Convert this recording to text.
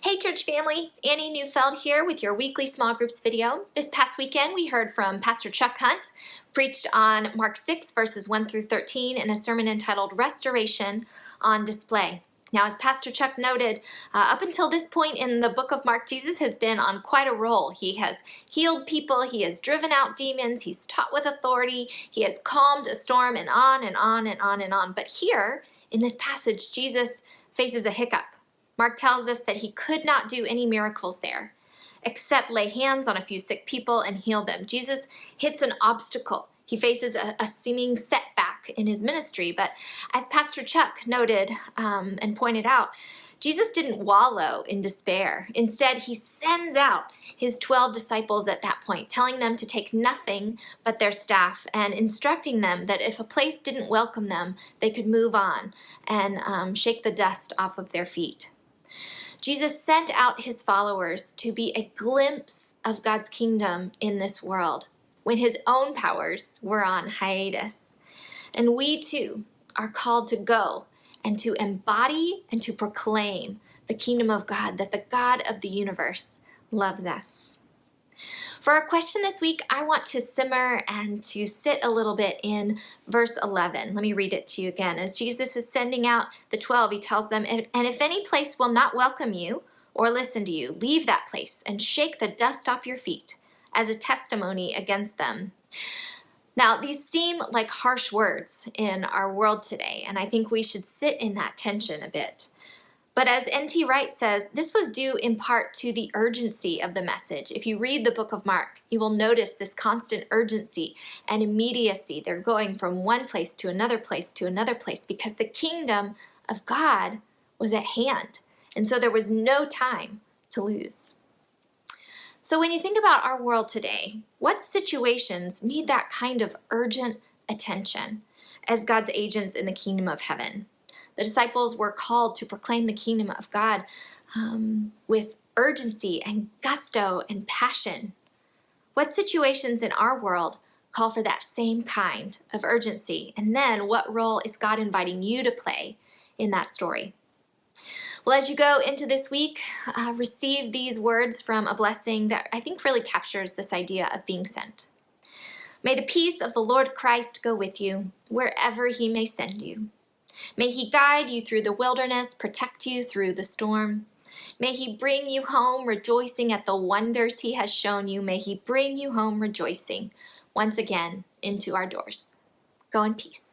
Hey church family, Annie Neufeld here with your weekly small groups video. This past weekend we heard from Pastor Chuck Hunt, preached on Mark 6 verses 1 through 13 in a sermon entitled Restoration on Display. Now, as Pastor Chuck noted, up until this point in the book of Mark, Jesus has been on quite a roll. He has healed people, he has driven out demons, he's taught with authority, he has calmed a storm, and on and on and on and on. But here in this passage, Jesus faces a hiccup. Mark tells us that he could not do any miracles there, except lay hands on a few sick people and heal them. Jesus hits an obstacle. He faces a seeming setback in his ministry. But as Pastor Chuck noted and pointed out, Jesus didn't wallow in despair. Instead, he sends out his 12 disciples at that point, telling them to take nothing but their staff and instructing them that if a place didn't welcome them, they could move on and shake the dust off of their feet. Jesus sent out his followers to be a glimpse of God's kingdom in this world when his own powers were on hiatus. And we too are called to go and to embody and to proclaim the kingdom of God, that the God of the universe loves us. For our question this week, I want to simmer and to sit a little bit in verse 11. Let me read it to you again. As Jesus is sending out the 12, he tells them, "And if any place will not welcome you or listen to you, leave that place and shake the dust off your feet as a testimony against them." Now, these seem like harsh words in our world today, and I think we should sit in that tension a bit. But as N.T. Wright says, this was due in part to the urgency of the message. If you read the book of Mark, you will notice this constant urgency and immediacy. They're going from one place to another place to another place because the kingdom of God was at hand. And so there was no time to lose. So when you think about our world today, what situations need that kind of urgent attention as God's agents in the kingdom of heaven? The disciples were called to proclaim the kingdom of God with urgency and gusto and passion. What situations in our world call for that same kind of urgency? And then what role is God inviting you to play in that story? Well, as you go into this week, receive these words from a blessing that I think really captures this idea of being sent. May the peace of the Lord Christ go with you wherever he may send you. May he guide you through the wilderness, protect you through the storm. May he bring you home rejoicing at the wonders he has shown you. May he bring you home rejoicing once again into our doors. Go in peace.